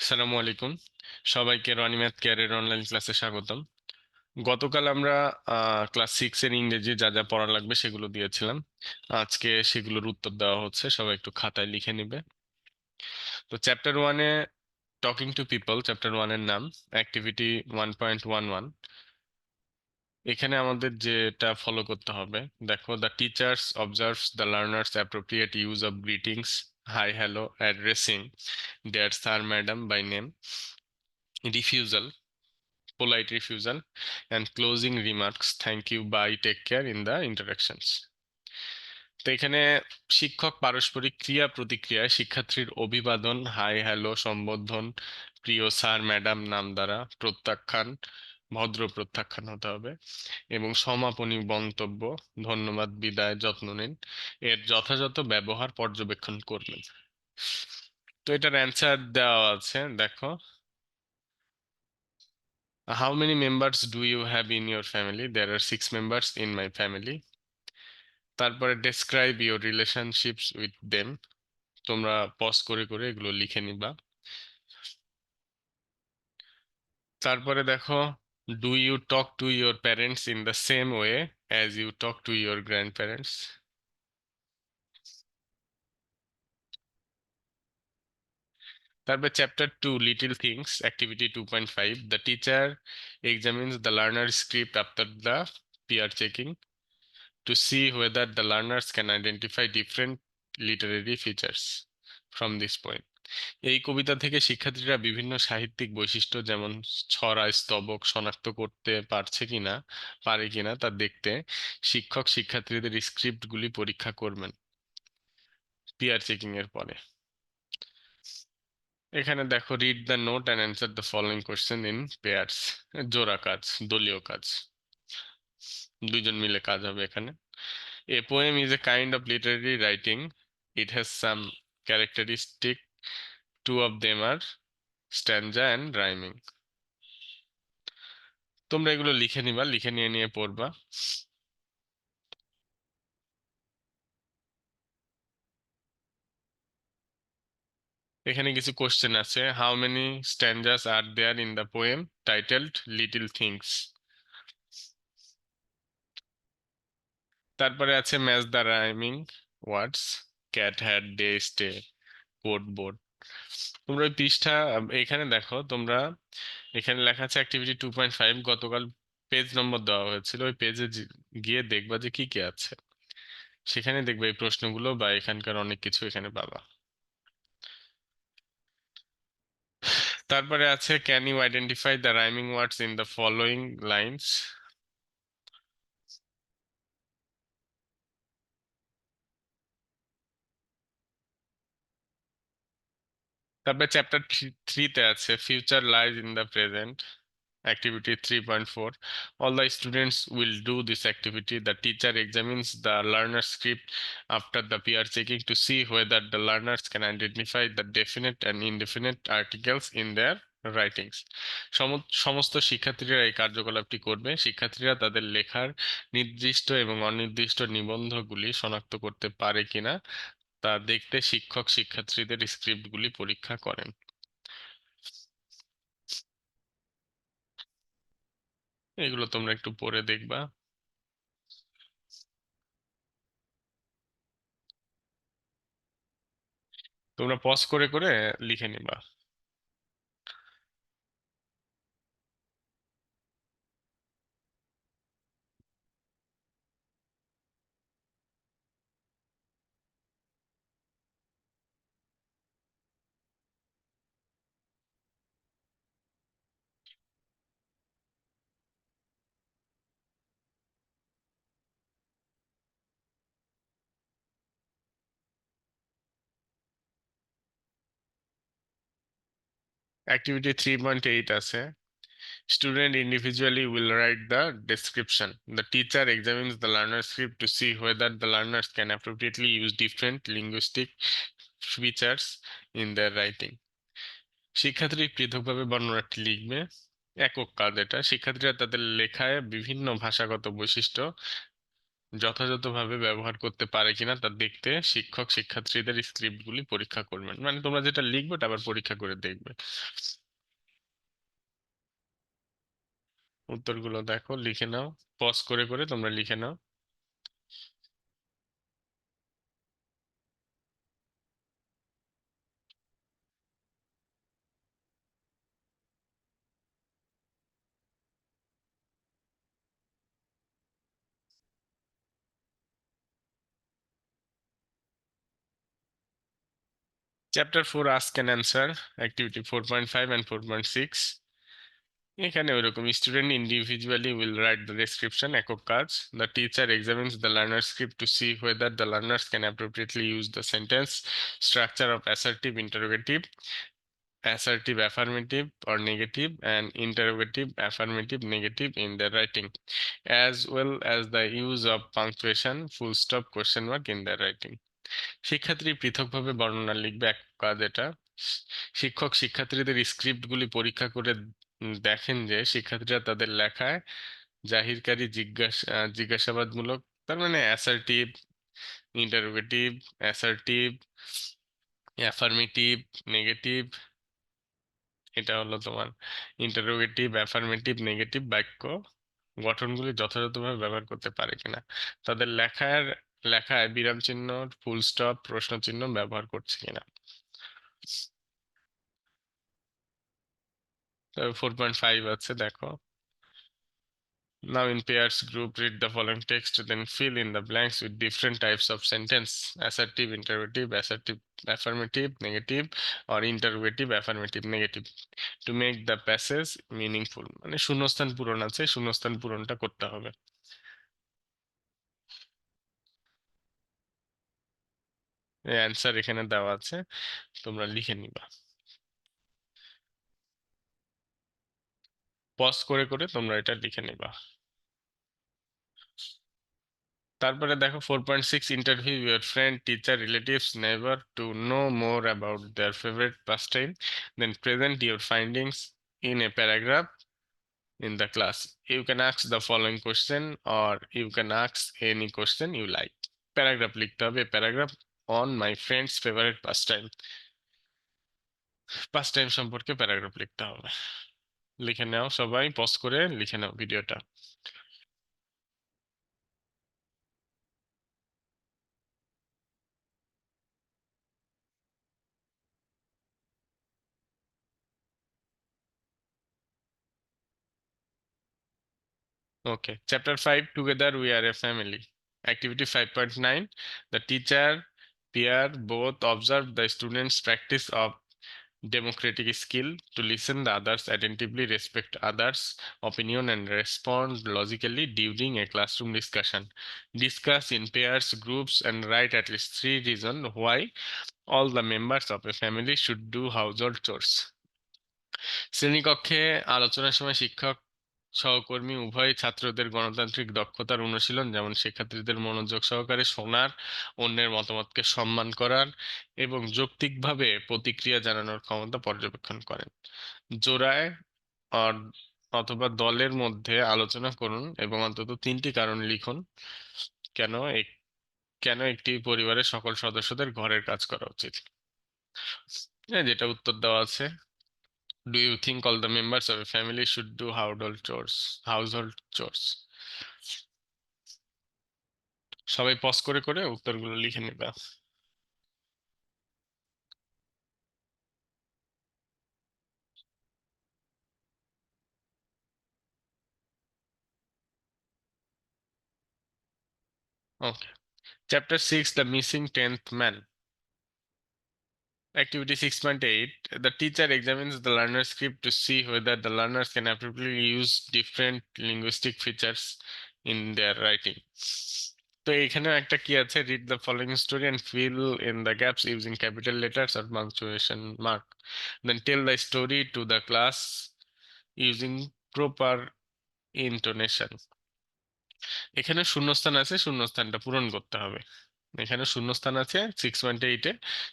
আসসালামু আলাইকুম। সবাইকে রনি ম্যাথ কেয়ারের অনলাইন ক্লাসে স্বাগতম। গতকাল আমরা ক্লাস 6 এর ইংরেজি যা যা পড়া লাগবে সেগুলো দিয়েছিলাম। আজকে সেগুলোর উত্তর দেওয়া হচ্ছে, সবাই একটু খাতায় লিখে নিবে। তো চ্যাপ্টার 1-এ টকিং টু পিপল, চ্যাপ্টার 1 এর নাম অ্যাক্টিভিটি 1.11। এখানে আমাদের যেটা ফলো করতে হবে, দেখো, the teachers observes the learners appropriate use of greetings, hi hello, addressing their sir madam by name, refusal, polite refusal, and closing remarks, thank you, bye, take care in the interactions. তো এখানে শিক্ষক পারস্পরিক ক্রিয়া প্রতিক্রিয়ায় শিক্ষার্থীর অভিবাদন, hi hello, সম্বোধন, প্রিয় স্যার ম্যাডাম নাম দ্বারা, প্রত্যাখ্যান, ভদ্র প্রত্যাখ্যান হতে হবে, এবং সমাপনী মন্তব্য, ধন্যবাদ, বিদায়, যত্ন নিন, এর যথাযথ ব্যবহার পর্যবেক্ষণ করবেন। তো এটার অ্যান্সার দেওয়া আছে, দেখো, how many members do you have in your family? There are 6 members in my family. তারপরে describe your relationships with them. তোমরা পজ করে করে এগুলো লিখে নিবা। তারপরে দেখো, do you talk to your parents in the same way as you talk to your grandparents? তারপরে chapter 2 little things activity 2.5, the teacher examines the learner script after the peer checking to see whether the learners can identify different literary features from this point. এই কবিতা থেকে শিক্ষার্থীরা বিভিন্ন সাহিত্যিক বৈশিষ্ট্য যেমন ছড়া, স্তবক শনাক্ত করতে পারে কিনা তা দেখতে শিক্ষক শিক্ষার্থীদের স্ক্রিপ্টগুলি পরীক্ষা করবেন পিয়ার চেকিং এর পরে। এখানে দেখো, read the note and answer the following question in pairs, জোড়া কাজ, দলীয় কাজ, দুইজন মিলে কাজ হবে এখানে। A poem is a kind of literary writing. It has some characteristic. Two of them are stanza and rhyming. তোমরা এগুলো লিখে নিবা, লিখে নিয়ে নিয়ে পড়বা। এখানে কিছু কোশ্চেন আছে। How many stanzas are there in the poem titled little things? তারপরে আছে match the rhyming words, cat, hat, day, stay, code, board. তোমরা ওই পৃষ্ঠা, এখানে দেখো, তোমরা এখানে লেখা আছে অ্যাক্টিভিটি 2.5, গতকাল পেজ নম্বর দেওয়া হয়েছিল, ওই পেজে গিয়ে দেখবা যে কি কি আছে। সেখানে দেখবে এই প্রশ্নগুলো বা এখানকার অনেক কিছু এখানে পাবা। তারপরে আছে can you identify the rhyming words in the following lines? তারপরে চ্যাপ্টার 3-তে আছে future lies in the present, activity 3.4. All the students will do this activity. The teacher examines the learner script after the peer checking to see whether the learners can identify the definite and indefinite articles in their writings. সমস্ত শিক্ষার্থীরা এই কার্যকলাপটি করবে। শিক্ষার্থীরা তাদের লেখার নির্দিষ্ট এবং অনির্দিষ্ট নিবন্ধগুলি শনাক্ত করতে পারে কিনা তা দেখতে শিক্ষক শিক্ষার্থীদের স্ক্রিপ্টগুলি পরীক্ষা করেন। এগুলো তোমরা একটু পড়ে দেখবা। তোমরা পজ করে করে লিখে নিবা। অ্যাক্টিভিটি 3.8 আছে, student individually will write the description. The teacher examines the learner script to see whether the learners can appropriately use different linguistic features in their writing. শিক্ষার্থী পৃথকভাবে বর্ণনাটি লিখবে। একক কাজ এটা। শিক্ষার্থীরা তাদের লেখায় বিভিন্ন ভাষাগত বৈশিষ্ট্য যথাযথভাবে ব্যবহার করতে পারে কিনা তা দেখতে শিক্ষক শিক্ষার্থীদের স্ক্রিপ্টগুলি পরীক্ষা করবেন, মানে তোমরা যেটা লিখবে ওটা আবার পরীক্ষা করে দেখবে। উত্তরগুলো দেখো, লিখে নাও, পজ করে করে তোমরা লিখে নাও। Chapter 4 ask and answer, activity 4.5 and 4.6। এখানে ওইরকম student individually will write the description, একক কাজ। The teacher examines the learner script to see whether the learners can appropriately use the sentence structure of assertive, interrogative, assertive affirmative or negative, and interrogative affirmative negative in their writing, as well as the use of punctuation, full stop, question mark in their writing. শিক্ষার্থী পৃথকভাবে বর্ণনা লিখবে, এক কাজ এটা। শিক্ষক শিক্ষার্থীদের স্ক্রিপ্টগুলি পরীক্ষা করে দেখেন যে শিক্ষার্থীরা তাদের লেখায় জাহিরকারী জিজ্ঞাসাবাদমূলক, তার মানে assertive, interrogative, assertive, affirmative, negative, এটা হলো তোমার ইন্টারোগেটিভ, অ্যাফার্মেটিভ, নেগেটিভ বাক্য গঠনগুলি যথাযথভাবে ব্যবহার করতে পারে কিনা, তাদের লেখায় বিরাম চিহ্ন, ফুল স্টপ, প্রশ্ন চিহ্ন ব্যবহার করছে কিনা। 4.5 আছে, দেখো। Now in pairs group, read the following text, then fill in the blanks with different types of sentence: assertive, interrogative, assertive, affirmative, negative, or interrogative, affirmative, negative, to make the passage meaningful. মানে শূন্যস্থান পূরণ আছে, শূন্যস্থান পূরণটা করতে হবে। এই answer এখানে দেওয়া আছে, তোমরা লিখে নিবা, পজ করে করে তোমরা এটা লিখে নিবা। তারপরে দেখো 4.6, interview your friend, teacher, relatives, neighbour to know more about their favourite pastime, then present your findings in a paragraph in the class. You can ask the following question or you can ask any question you like. Paragraph লিখতে হবে, paragraph on my friend's favourite pastime, pastime সম্পর্কে paragraph লিখতে হবে। লিখে নাও সবাই, pause করে লিখে নাও ভিডিওটা। Okay. Chapter 5, Together We Are a Family. Activity 5.9. The teacher, peer both observe the students' practice of democratic skill to listen the others attentively, respect others' opinion, and respond logically during a classroom discussion. Discuss in pairs, groups, and write at least 3 reasons why all the members of a family should do household chores. শ্রেণীকক্ষে আলোচনার সময় শিক্ষক সহকর্মী উভয় ছাত্রদের গণতান্ত্রিক দক্ষতার অনুশীলন, যেমন শিক্ষার্থীদের মনোযোগ সহকারে শোনার, অন্যের মতামতকে সম্মান করার এবং যৌক্তিকভাবে প্রতিক্রিয়া জানানোর ক্ষমতা পর্যবেক্ষণ করেন। জোড়ায় অথবা দলের মধ্যে আলোচনা করুন এবং অন্তত 3টি কারণ লিখুন কেন কেন একটি পরিবারের সকল সদস্যদের ঘরের কাজ করা উচিত। যেটা উত্তর দেওয়া আছে, do you think all the members of a family should do household chores? সবাই পজ করে করে উত্তরগুলো লিখে নেবে। Okay. Chapter 6, The Missing 10th Man. Activity 6.8. The teacher examines the learner script to see whether the learners can appropriately use different linguistic features in their writing. তো এখানেও একটা কি আছে, read the following story and fill in the gaps using capital letters or punctuation mark. Then tell the story to the class using proper intonation. এখানে শূন্যস্থান আছে, শূন্যস্থানটা পূরণ করতে হবে। এখানে শূন্যস্থান আছে 6.8-এ,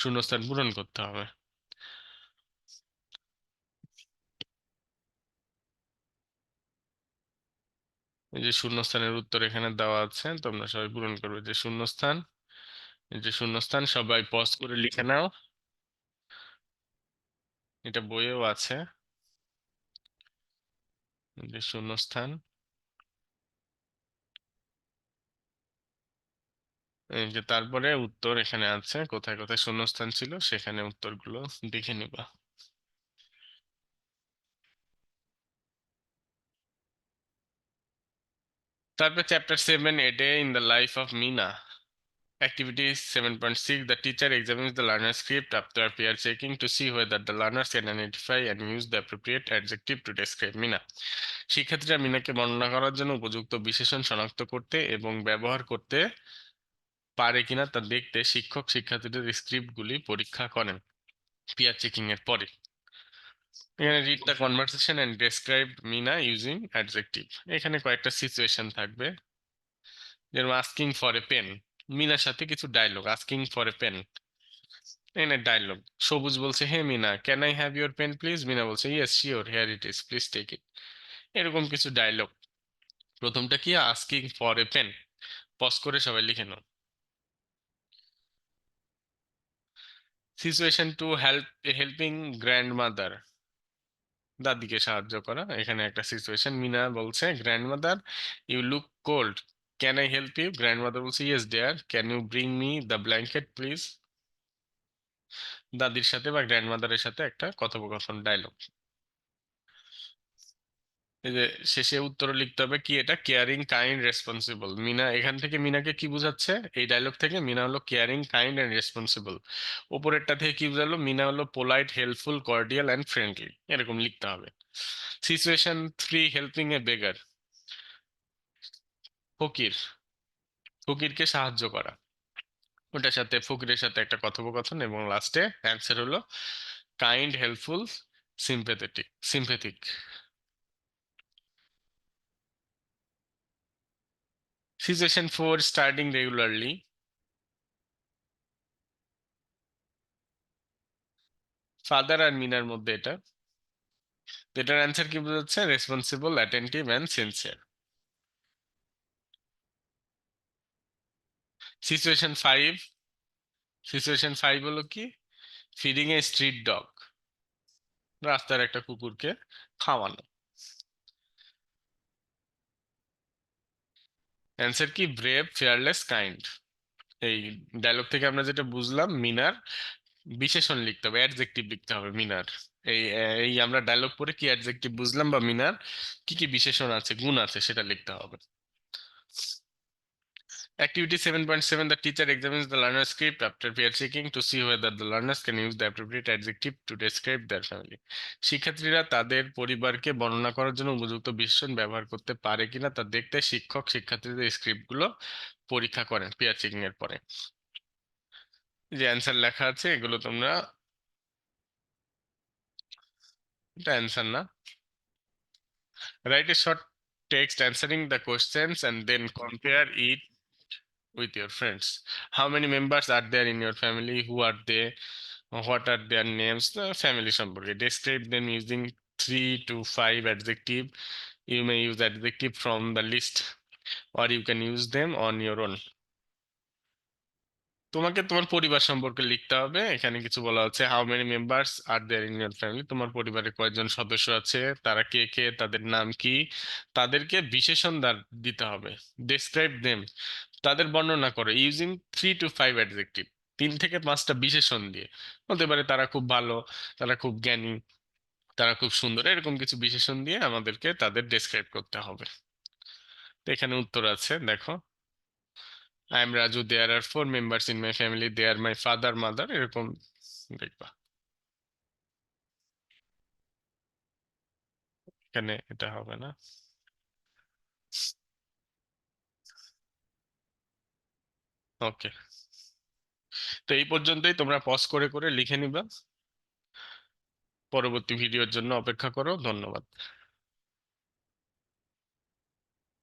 শূন্যস্থান পূরণ করতে হবে। এই যে শূন্যস্থানের উত্তর এখানে দেওয়া আছে, তোমরা সবাই পূরণ করবে। যে শূন্যস্থান, এই যে শূন্যস্থান, সবাই পজ করে লিখে নাও। এটা বইয়েও আছে। এই যে শূন্যস্থান, এই যে তারপরে উত্তর এখানে আছে, কোথায় কোথায় শূন্যস্থান ছিল সেখানে উত্তরগুলো দেখে নিবা। তারপর chapter 7, a day in the life of Meena. Activity 7.6, the teacher examines the learner script after peer checking to see whether the learners can identify and use the appropriate adjective to describe Mina. শিক্ষার্থীরা মিনাকে বর্ণনা করার জন্য উপযুক্ত বিশেষণ শনাক্ত করতে এবং ব্যবহার করতে পারে কিনা তা দেখতে শিক্ষক শিক্ষার্থীদের স্ক্রিপ্টগুলি পরীক্ষা করেন পিয়ার চেকিং এর পরে। এখানে read the conversation and describe Mina using adjective. এখানে কয়েকটা সিচুয়েশন থাকবে, যেমন আস্কিং ফর এ পেন, মিনার সাথে কিছু dialogue. Asking for a pen, এখানে ডায়লগ। সবুজ বলছে, hey Mina, can I have your pen please? Mina বলছে, yes sure, here it is, please take it. এরকম কিছু ডায়লগ। প্রথমটা কি? Asking for a pen. Pause করে সবাই লিখে নাও। সিচুয়েশন 2, হেল্পিং গ্র্যান্ডমাদার, দাদিকে সাহায্য করা। এখানে একটা সিচুয়েশন, মিনা বলছে, grandmother you look cold, can I help you? Grandmother বলছে, yes dear, can you bring me the blanket please? দাদির সাথে বা গ্র্যান্ডমাদারের সাথে একটা কথোপকথন ডায়লগ। এই যে শেষে উত্তর লিখতে হবে কি, এটা কেয়ারিং কাইন্ড রেসপন্সিবল। মিনা এখান থেকে মিনাকে কি বোঝাচ্ছে? এই ডায়লগ থেকে মিনা হলো কেয়ারিং কাইন্ড এন্ড রেসপন্সিবল। উপরেরটা থেকে কি বোঝালো? মিনা হলো polite helpful cordial and friendly. এরকম লিখতে হবে। সিচুয়েশন 3, হেল্পিং এ বেগার, ফকির, ফকিরকে সাহায্য করা। ওটার সাথে ফকিরের সাথে একটা কথোপকথন, এবং লাস্টে অ্যান্সার হলো kind helpful sympathetic. Situation 4, starting regularly, father আর মিনার মধ্যে এটা। এটার অ্যান্সার কি বোঝাচ্ছে? Responsible, attentive and sincere. Situation 5, situation 5 হলো কি, ফিডিং এ স্ট্রিট ডগ, রাস্তার একটা কুকুরকে খাওয়ানো। অ্যান্সার কি, ব্রেভ, ফিয়ারলেস, কাইন্ড। এই ডায়লগ থেকে আমরা যেটা বুঝলাম, মিনার বিশেষণ লিখতে হবে, অ্যাডজেক্টিভ লিখতে হবে মিনার। এই এই আমরা ডায়লগ পড়ে কি অ্যাডজেক্টিভ বুঝলাম বা মিনার কি কি বিশেষণ আছে, গুণ আছে, সেটা লিখতে হবে। Activity 7.7, the teacher examines the learner script after peer checking to see whether the learners can use the appropriate adjective to describe their family. শিক্ষার্থীরা তাদের পরিবারকে বর্ণনা করার জন্য উপযুক্ত বিশেষণ ব্যবহার করতে পারে কিনা তা দেখতে শিক্ষক শিক্ষার্থীদের স্ক্রিপ্টগুলো পরীক্ষা করেন পিয়ার চেকিং এর পরে। যে অ্যান্সার লেখা আছে এগুলো তোমরা, এটা অ্যান্সার না, write a short text answering the questions and then compare it with your friends. How many members are there in your family? Who are they? What are their names? The family সম্পর্কে describe them using 3 to 5 adjective. You may use adjective from the list or you can use them on your own. তোমাকে তোমার পরিবার সম্পর্কে লিখতে হবে। এখানে কিছু বলা হচ্ছে, how many members are there in your family, তোমার পরিবারে কয়জন সদস্য আছে, তারা কে কে, তাদের নাম কি, তাদেরকে বিশেষণ দিতে হবে। ডেসক্রাইব দেম, তাদের বর্ণনা করে, ইউজিং 3 to 5 অ্যাডজেক্টিভ, 3 থেকে 5টা বিশেষণ দিয়ে। হতে পারে তারা খুব ভালো, তারা খুব জ্ঞানী, তারা খুব সুন্দর, এরকম কিছু বিশেষণ দিয়ে আমাদেরকে তাদের ডেসক্রাইব করতে হবে। তো এখানে উত্তর আছে, দেখো, I am Raju, there are 4 members in my family, they are my father mother, এরকম দেখবা। এখানে এটা হবে না। ওকে, তো এই পর্যন্তই, তোমরা পজ করে করে লিখে নিবা। পরবর্তী ভিডিওর জন্য অপেক্ষা করো। ধন্যবাদ।